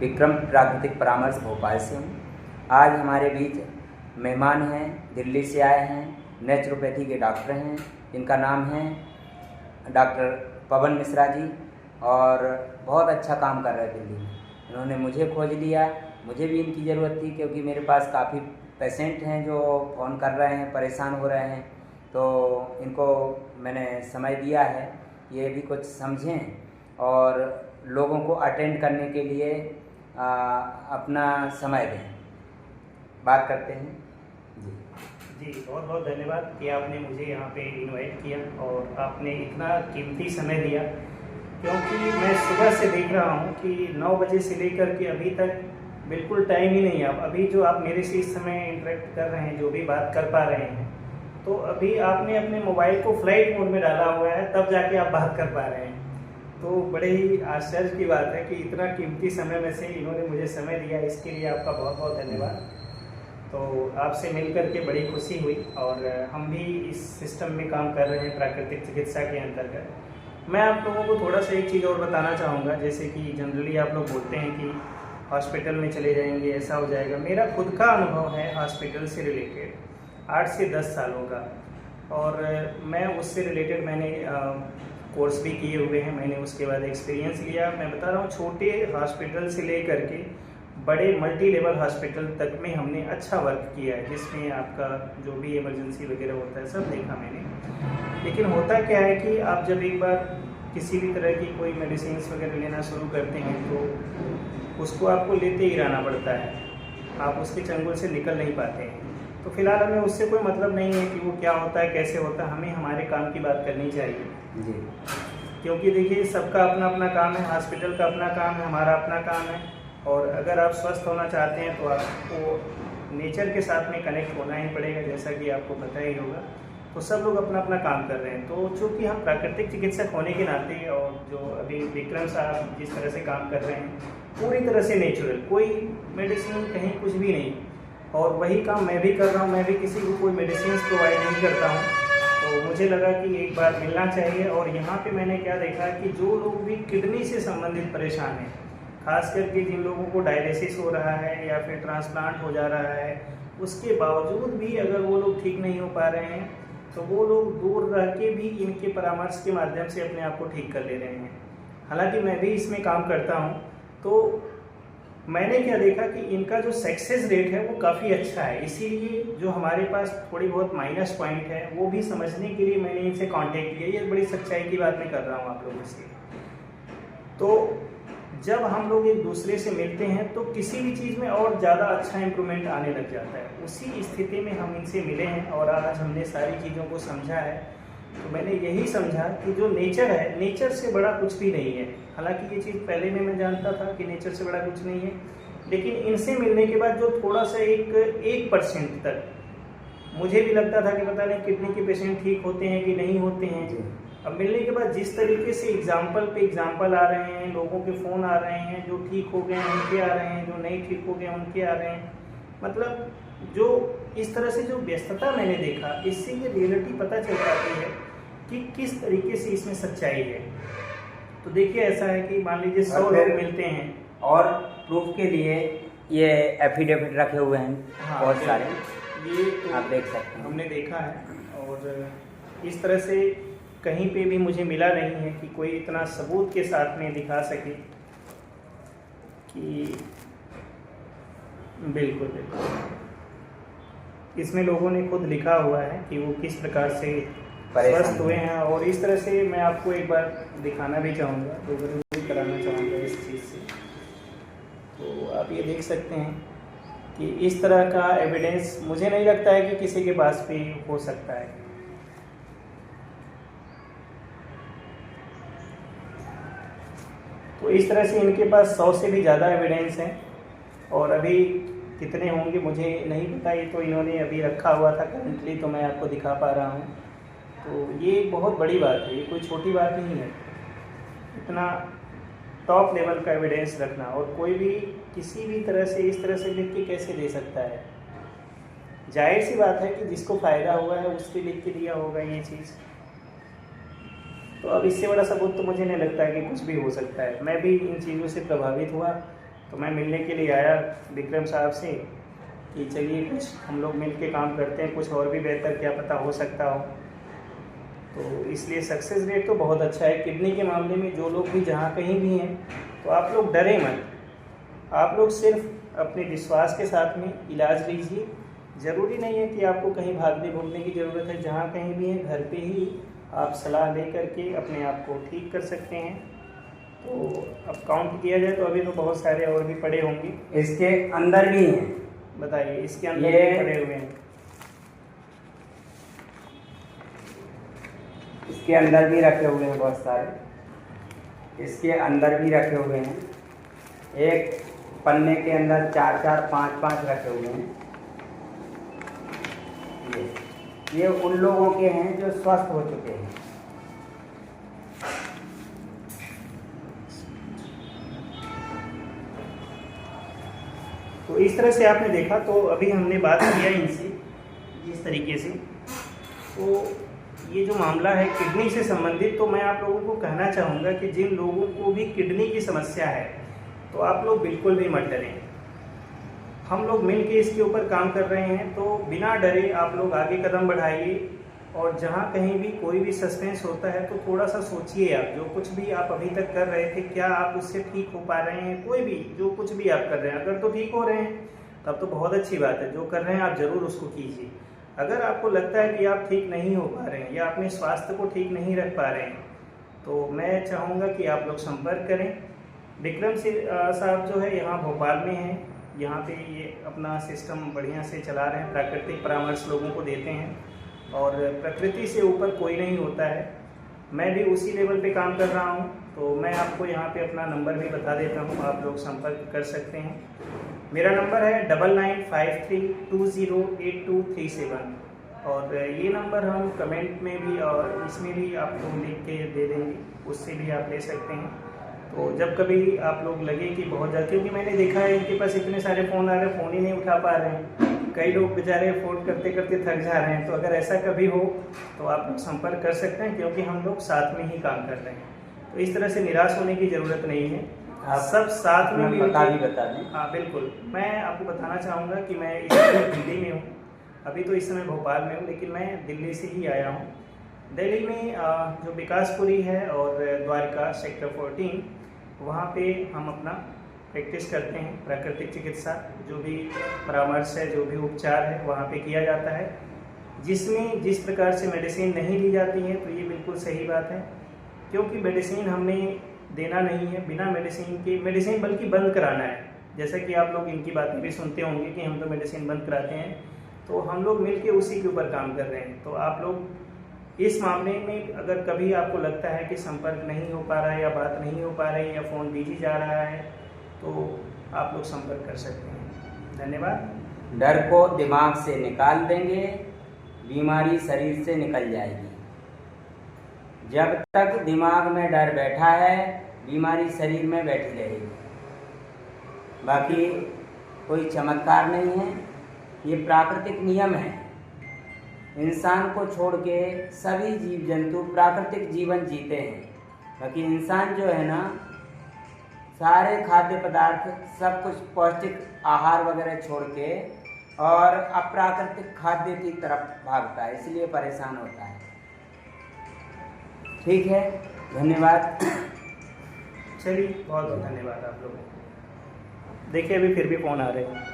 विक्रम प्राकृतिक परामर्श भोपाल से हूँ। आज हमारे बीच मेहमान हैं, दिल्ली से आए हैं, नेचुरोपैथी के डॉक्टर हैं। इनका नाम है डॉक्टर पवन मिश्रा जी और बहुत अच्छा काम कर रहे हैं दिल्ली में। इन्होंने मुझे खोज लिया, मुझे भी इनकी ज़रूरत थी क्योंकि मेरे पास काफ़ी पेशेंट हैं जो फ़ोन कर रहे हैं, परेशान हो रहे हैं। तो इनको मैंने समय दिया है, ये भी कुछ समझें और लोगों को अटेंड करने के लिए अपना समय दें। बात करते हैं जी। बहुत बहुत धन्यवाद कि आपने मुझे यहाँ पे इनवाइट किया और आपने इतना कीमती समय दिया, क्योंकि मैं सुबह से देख रहा हूँ कि 9 बजे से लेकर के अभी तक बिल्कुल टाइम ही नहीं है। अभी जो आप मेरे से इस समय इंटरेक्ट कर रहे हैं, जो भी बात कर पा रहे हैं, तो अभी आपने अपने मोबाइल को फ्लाइट मोड में डाला हुआ है, तब जाके आप बात कर पा रहे हैं। तो बड़े ही आश्चर्य की बात है कि इतना कीमती समय में से इन्होंने मुझे समय दिया, इसके लिए आपका बहुत बहुत धन्यवाद। तो आपसे मिल कर के बड़ी खुशी हुई और हम भी इस सिस्टम में काम कर रहे हैं प्राकृतिक चिकित्सा के अंतर्गत। मैं आप लोगों को थोड़ा सा एक चीज़ और बताना चाहूँगा। जैसे कि जनरली आप लोग बोलते हैं कि हॉस्पिटल में चले जाएंगे, ऐसा हो जाएगा। मेरा खुद का अनुभव है हॉस्पिटल से रिलेटेड 8 से 10 सालों का, और मैं उससे रिलेटेड मैंने कोर्स भी किए हुए हैं। मैंने उसके बाद एक्सपीरियंस लिया। मैं बता रहा हूँ, छोटे हॉस्पिटल से लेकर के बड़े मल्टी लेवल हॉस्पिटल तक में हमने अच्छा वर्क किया है, जिसमें आपका जो भी इमरजेंसी वगैरह होता है सब देखा मैंने। लेकिन होता क्या है कि आप जब एक बार किसी भी तरह की कोई मेडिसिन वगैरह लेना शुरू करते हैं तो उसको आपको लेते ही रहना पड़ता है, आप उसके चंगुल से निकल नहीं पाते हैं। तो फिलहाल हमें उससे कोई मतलब नहीं है कि वो क्या होता है, कैसे होता है। हमें हमारे काम की बात करनी चाहिए जी। क्योंकि देखिए, सबका अपना अपना काम है, हॉस्पिटल का अपना काम है, हमारा अपना काम है। और अगर आप स्वस्थ होना चाहते हैं तो आपको नेचर के साथ में कनेक्ट होना ही पड़ेगा, जैसा कि आपको पता ही होगा। तो सब लोग अपना अपना काम कर रहे हैं। तो चूँकि हम प्राकृतिक चिकित्सक होने के नाते, और जो अभी विक्रम साहब जिस तरह से काम कर रहे हैं पूरी तरह से नेचुरल, कोई मेडिसिन कहीं कुछ भी नहीं, और वही काम मैं भी कर रहा हूँ। मैं भी किसी को कोई मेडिसिन प्रोवाइड नहीं करता हूँ। तो मुझे लगा कि एक बार मिलना चाहिए। और यहाँ पे मैंने क्या देखा कि जो लोग भी किडनी से संबंधित परेशान हैं, खास करके जिन लोगों को डायलिसिस हो रहा है या फिर ट्रांसप्लांट हो जा रहा है, उसके बावजूद भी अगर वो लोग ठीक नहीं हो पा रहे हैं तो वो लोग दूर रह के भी इनके परामर्श के माध्यम से अपने आप को ठीक कर ले रहे हैं। हालांकि मैं भी इसमें काम करता हूँ, तो मैंने क्या देखा कि इनका जो सक्सेस रेट है वो काफ़ी अच्छा है। इसीलिए जो हमारे पास थोड़ी बहुत माइनस पॉइंट है वो भी समझने के लिए मैंने इनसे कांटेक्ट किया। ये बड़ी सच्चाई की बात मैं कर रहा हूँ आप लोगों से। तो जब हम लोग एक दूसरे से मिलते हैं तो किसी भी चीज़ में और ज़्यादा अच्छा इम्प्रूवमेंट आने लग जाता है। उसी स्थिति में हम इनसे मिले हैं और आज हमने सारी चीज़ों को समझा है। तो मैंने यही समझा कि जो नेचर है, नेचर से बड़ा कुछ भी नहीं है। हालांकि ये चीज़ पहले में मैं जानता था कि नेचर से बड़ा कुछ नहीं है, लेकिन इनसे मिलने के बाद जो थोड़ा सा 1% तक मुझे भी लगता था कि पता नहीं किडनी के पेशेंट ठीक होते हैं कि नहीं होते हैं। अब मिलने के बाद जिस तरीके से एग्जाम्पल पे एग्जाम्पल आ रहे हैं, लोगों के फ़ोन आ रहे हैं, जो ठीक हो गए हैं उनके आ रहे हैं, जो नहीं ठीक हो गए उनके आ रहे हैं, मतलब जो इस तरह से जो व्यस्तता मैंने देखा, इससे ये रियलिटी पता चल जाती है कि किस तरीके से इसमें सच्चाई है। तो देखिए, ऐसा है कि मान लीजिए 100 लोग मिलते हैं, और प्रूफ के लिए ये एफिडेविट रखे हुए हैं। हाँ, बहुत सारे ये तो आप देख सकते हैं, हमने देखा है। और इस तरह से कहीं पे भी मुझे मिला नहीं है कि कोई इतना सबूत के साथ में दिखा सके कि बिल्कुल इसमें लोगों ने खुद लिखा हुआ है कि वो किस प्रकार से स्वस्थ हुए हैं। और इस तरह से मैं आपको एक बार दिखाना भी चाहूँगा, रूबरू भी कराना चाहूँगा इस चीज़ से। तो आप ये देख सकते हैं कि इस तरह का एविडेंस मुझे नहीं लगता है कि किसी के पास भी हो सकता है। तो इस तरह से इनके पास 100 से भी ज़्यादा एविडेंस हैं, और अभी कितने होंगे मुझे नहीं पता। ये तो इन्होंने अभी रखा हुआ था करंटली, तो मैं आपको दिखा पा रहा हूँ। तो ये एक बहुत बड़ी बात है, ये कोई छोटी बात नहीं है, इतना टॉप लेवल का एविडेंस रखना। और कोई भी किसी भी तरह से इस तरह से लिख के कैसे दे सकता है? जाहिर सी बात है कि जिसको फ़ायदा हुआ है उसके लिख के दिया होगा ये चीज़। तो अब इससे बड़ा सबूत तो मुझे नहीं लगता है कि कुछ भी हो सकता है। मैं भी इन चीज़ों से प्रभावित हुआ तो मैं मिलने के लिए आया विक्रम साहब से कि चलिए कुछ हम लोग मिल के काम करते हैं, कुछ और भी बेहतर क्या पता हो सकता हो। तो इसलिए सक्सेस रेट तो बहुत अच्छा है किडनी के मामले में। जो लोग भी जहाँ कहीं भी हैं तो आप लोग डरे मत, आप लोग सिर्फ अपने विश्वास के साथ में इलाज लीजिए। ज़रूरी नहीं है कि आपको कहीं भागने भूगने की ज़रूरत है, जहाँ कहीं भी है घर पे ही आप सलाह ले करके अपने आप को ठीक कर सकते हैं। तो अब काउंट किया जाए तो अभी तो बहुत सारे और भी पड़े होंगे। इसके अंदर भी हैं, बताइए इसके अंदर ये भी पड़े हुए हैं। इसके अंदर भी रखे हुए हैं बहुत सारे, इसके अंदर भी रखे हुए हैं। एक पन्ने के अंदर 4-4, 5-5 रखे हुए हैं। ये उन लोगों के हैं जो स्वस्थ हो चुके हैं। तो इस तरह से आपने देखा। तो अभी हमने बात किया इनसे इस तरीके से। तो ये जो मामला है किडनी से संबंधित, तो मैं आप लोगों को कहना चाहूँगा कि जिन लोगों को भी किडनी की समस्या है तो आप लोग बिल्कुल भी मत डरें। हम लोग मिल के इसके ऊपर काम कर रहे हैं, तो बिना डरे आप लोग आगे कदम बढ़ाइए। और जहाँ कहीं भी कोई भी सस्पेंस होता है तो थोड़ा सा सोचिए, आप जो कुछ भी आप अभी तक कर रहे थे क्या आप उससे ठीक हो पा रहे हैं। कोई भी जो कुछ भी आप कर रहे हैं, अगर तो ठीक हो रहे हैं तब तो बहुत अच्छी बात है। जो कर रहे हैं आप ज़रूर उसको कीजिए। अगर आपको लगता है कि आप ठीक नहीं हो पा रहे हैं या अपने स्वास्थ्य को ठीक नहीं रख पा रहे हैं, तो मैं चाहूँगा कि आप लोग संपर्क करें। विक्रम साहब जो है यहाँ भोपाल में हैं। यहाँ पे ये अपना सिस्टम बढ़िया से चला रहे हैं, प्राकृतिक परामर्श लोगों को देते हैं और प्रकृति से ऊपर कोई नहीं होता है। मैं भी उसी लेवल पे काम कर रहा हूँ। तो मैं आपको यहाँ पे अपना नंबर भी बता देता हूँ, आप लोग संपर्क कर सकते हैं। मेरा नंबर है 9953208237 और ये नंबर हम कमेंट में भी और इसमें भी आपको लिख के दे देंगे, उससे भी आप ले सकते हैं। तो जब कभी आप लोग लगे कि बहुत ज़्यादा, क्योंकि मैंने देखा है इनके पास इतने सारे फ़ोन आ रहे हैं, फ़ोन ही नहीं उठा पा रहे हैं। कई लोग बेचारे फ़ोन करते करते थक जा रहे हैं। तो अगर ऐसा कभी हो तो आप लोग संपर्क कर सकते हैं, क्योंकि हम लोग साथ में ही काम कर रहे हैं। तो इस तरह से निराश होने की ज़रूरत नहीं है, आप सब साथ में बता दें। हाँ बिल्कुल, मैं आपको बताना चाहूँगा कि मैं इस समय दिल्ली में हूँ। अभी तो इस समय भोपाल में हूँ, लेकिन मैं दिल्ली से ही आया हूँ। दिल्ली में जो विकासपुरी है और द्वारका सेक्टर 14, वहाँ पे हम अपना प्रैक्टिस करते हैं। प्राकृतिक चिकित्सा जो भी परामर्श है, जो भी उपचार है वहाँ पे किया जाता है, जिसमें जिस प्रकार से मेडिसिन नहीं ली जाती है। तो ये बिल्कुल सही बात है, क्योंकि मेडिसिन हमने देना नहीं है बिना मेडिसिन बल्कि बंद कराना है। जैसा कि आप लोग इनकी बातें भी सुनते होंगे कि हम तो मेडिसिन बंद कराते हैं, तो हम लोग मिलके उसी के ऊपर काम कर रहे हैं। तो आप लोग इस मामले में अगर कभी आपको लगता है कि संपर्क नहीं हो पा रहा है या बात नहीं हो पा रही है या फ़ोन बिजी जा रहा है, तो आप लोग संपर्क कर सकते हैं। धन्यवाद। डर को दिमाग से निकाल देंगे, बीमारी शरीर से निकल जाएगी। जब तक दिमाग में डर बैठा है बीमारी शरीर में बैठी रहेगी। बाकी कोई चमत्कार नहीं है, ये प्राकृतिक नियम है। इंसान को छोड़ के सभी जीव जंतु प्राकृतिक जीवन जीते हैं। बाकी इंसान जो है ना, सारे खाद्य पदार्थ सब कुछ पौष्टिक आहार वगैरह छोड़ के और अप्राकृतिक खाद्य की तरफ भागता है, इसलिए परेशान होता है। ठीक है, धन्यवाद। चलिए बहुत बहुत धन्यवाद आप लोगों को। देखिए अभी फिर भी फ़ोन आ रहे हैं।